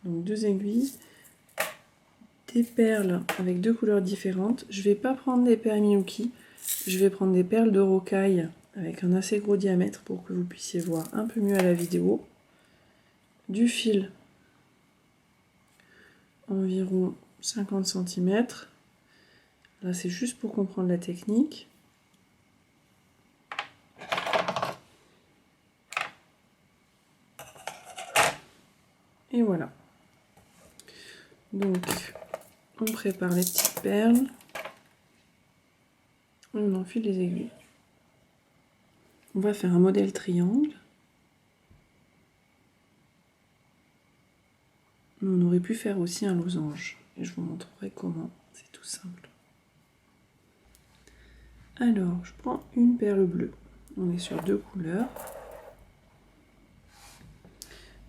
Donc 2 aiguilles, des perles avec 2 couleurs différentes. Je vais pas prendre des perles Miyuki, je vais prendre des perles de rocaille avec un assez gros diamètre pour que vous puissiez voir un peu mieux à la vidéo. Du fil environ 50 cm. Là c'est juste pour comprendre la technique. Et voilà. Donc on prépare les petites perles. Et on enfile les aiguilles. On va faire un modèle triangle. Mais on aurait pu faire aussi un losange. Et je vous montrerai comment. C'est tout simple. Alors, je prends une perle bleue. On est sur 2 couleurs.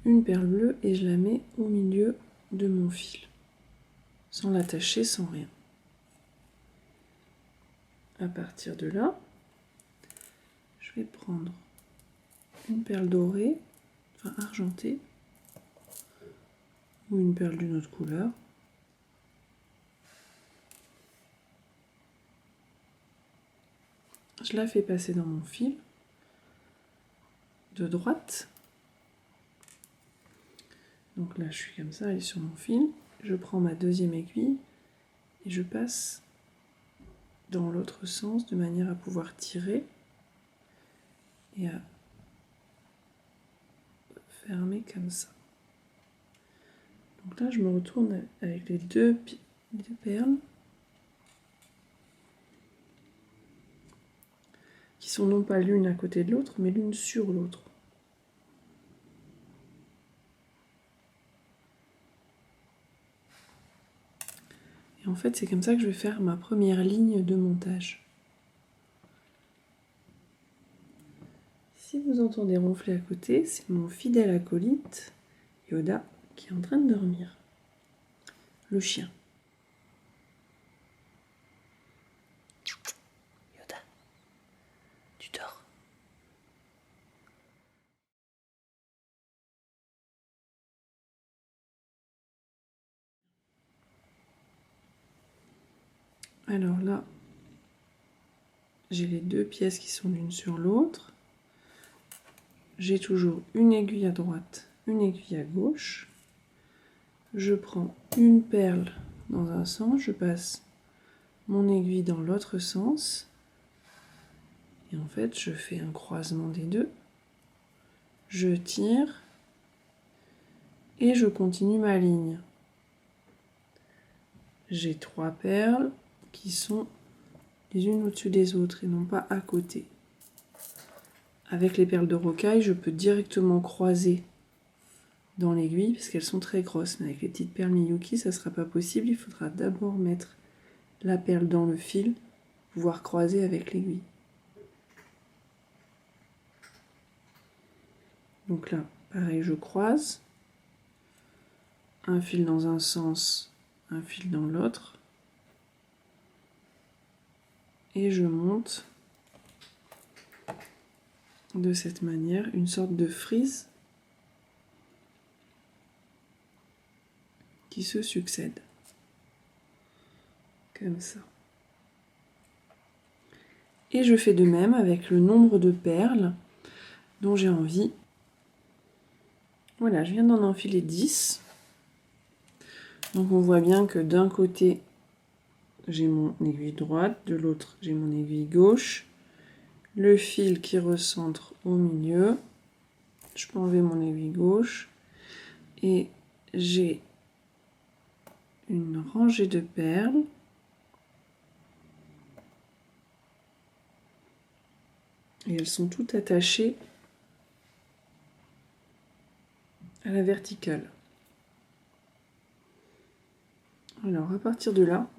Une perle bleue et je la mets au milieu de mon fil. Sans l'attacher, sans rien. À partir de là, je vais prendre une perle dorée, enfin argentée, ou une perle d'une autre couleur. Je la fais passer dans mon fil de droite. Donc là, je suis comme ça, elle est sur mon fil. Je prends ma deuxième aiguille et je passe dans l'autre sens de manière à pouvoir tirer et à fermer comme ça. Donc là, je me retourne avec les deux perles qui sont non pas l'une à côté de l'autre, mais l'une sur l'autre. Et en fait, c'est comme ça que je vais faire ma première ligne de montage. Si vous entendez ronfler à côté, c'est mon fidèle acolyte, Yoda, qui est en train de dormir. Le chien. Yoda, tu dors. Alors là, j'ai les deux pièces qui sont l'une sur l'autre. J'ai toujours une aiguille à droite, une aiguille à gauche. Je prends une perle dans un sens, je passe mon aiguille dans l'autre sens. Et en fait, je fais un croisement des deux. Je tire et je continue ma ligne. J'ai 3 perles qui sont les unes au-dessus des autres et non pas à côté. Avec les perles de rocaille, je peux directement croiser dans l'aiguille parce qu'elles sont très grosses. Mais avec les petites perles Miyuki, ça ne sera pas possible. Il faudra d'abord mettre la perle dans le fil, pouvoir croiser avec l'aiguille. Donc là, pareil, je croise. Un fil dans un sens, un fil dans l'autre. Et je monte de cette manière une sorte de frise qui se succède. Comme ça. Et je fais de même avec le nombre de perles dont j'ai envie. Voilà, je viens d'en enfiler 10. Donc on voit bien que d'un côté, j'ai mon aiguille droite, de l'autre, j'ai mon aiguille gauche. Le fil qui recentre au milieu. Je peux enlever mon aiguille gauche. Et j'ai une rangée de perles. Et elles sont toutes attachées à la verticale. Alors à partir de là,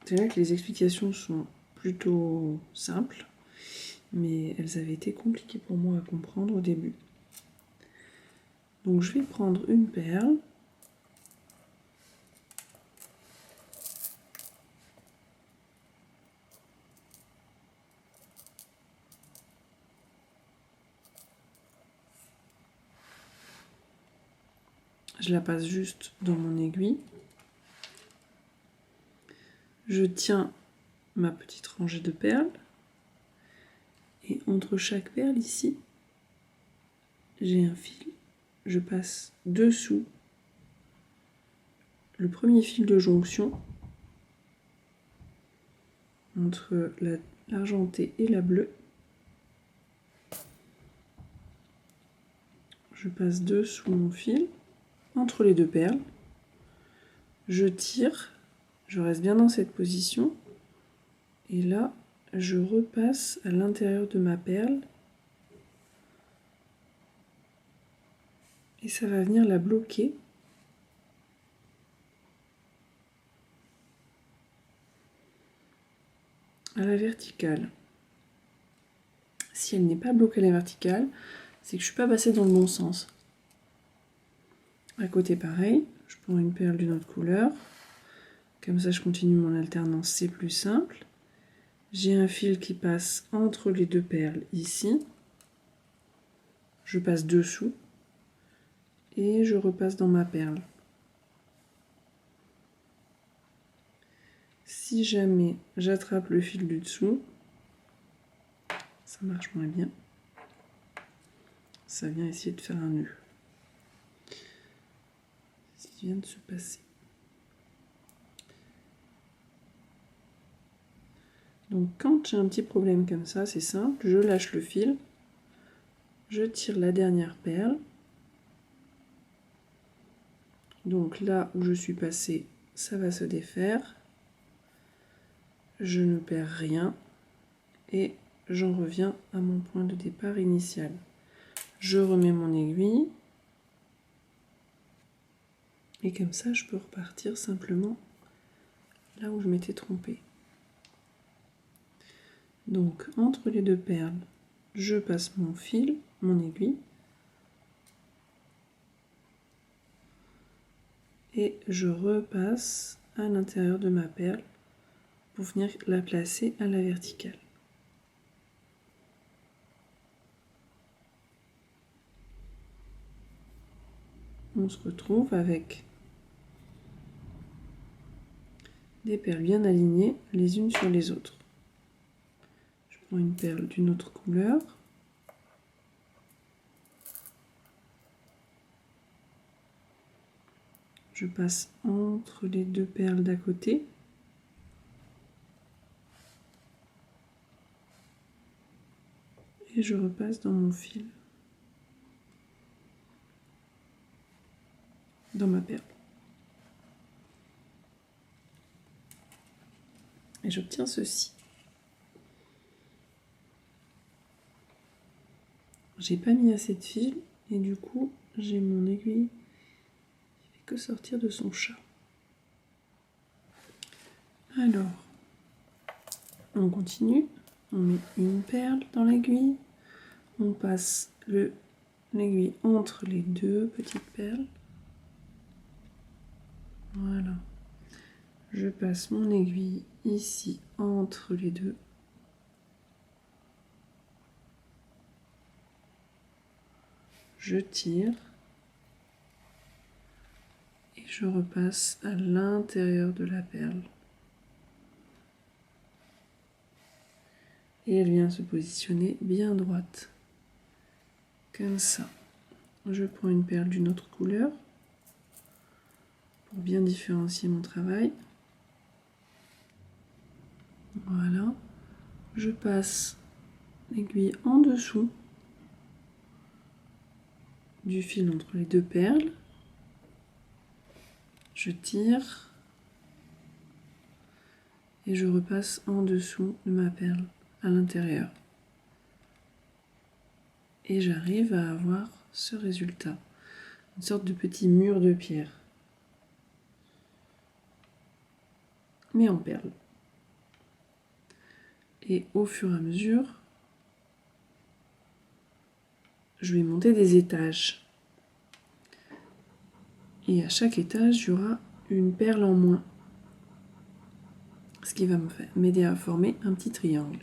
c'est là que les explications sont plutôt simples, mais elles avaient été compliquées pour moi à comprendre au début. Donc je vais prendre une perle, je la passe juste dans mon aiguille. Je tiens ma petite rangée de perles. Et entre chaque perle ici, j'ai un fil. Je passe dessous le premier fil de jonction entre l'argenté et la bleue. Je passe dessous mon fil, entre les deux perles. Je tire, je reste bien dans cette position. Et là, je repasse à l'intérieur de ma perle. Et ça va venir la bloquer. À la verticale. Si elle n'est pas bloquée à la verticale, c'est que je ne suis pas passée dans le bon sens. À côté pareil, je prends une perle d'une autre couleur. Comme ça je continue mon alternance, c'est plus simple. J'ai un fil qui passe entre les deux perles ici. Je passe dessous. Et je repasse dans ma perle. Si jamais j'attrape le fil du dessous, ça marche moins bien. Ça vient essayer de faire un nœud. Ce qui vient de se passer. Donc quand j'ai un petit problème comme ça, c'est simple, je lâche le fil, je tire la dernière perle. Donc là où je suis passée, ça va se défaire. Je ne perds rien et j'en reviens à mon point de départ initial. Je remets mon aiguille et comme ça je peux repartir simplement là où je m'étais trompée. Donc entre les deux perles, je passe mon fil, mon aiguille et je repasse à l'intérieur de ma perle pour venir la placer à la verticale. On se retrouve avec des perles bien alignées les unes sur les autres. Je prends une perle d'une autre couleur. Je passe entre les deux perles d'à côté. Et je repasse dans mon fil. Dans ma perle. Et j'obtiens ceci. J'ai pas mis assez de fil et du coup j'ai mon aiguille qui fait que sortir de son chat. Alors, on continue, on met une perle dans l'aiguille, on passe l'aiguille entre les deux petites perles. Voilà. Je passe mon aiguille ici entre les deux. Je tire et je repasse à l'intérieur de la perle. Et elle vient se positionner bien droite. Comme ça. Je prends une perle d'une autre couleur pour bien différencier mon travail. Voilà. Je passe l'aiguille en dessous du fil entre les deux perles. Je tire et je repasse en dessous de ma perle à l'intérieur. Et j'arrive à avoir ce résultat, une sorte de petit mur de pierre, mais en perles. Et au fur et à mesure, je vais monter des étages. Et à chaque étage, il y aura une perle en moins. Ce qui va m'aider à former un petit triangle.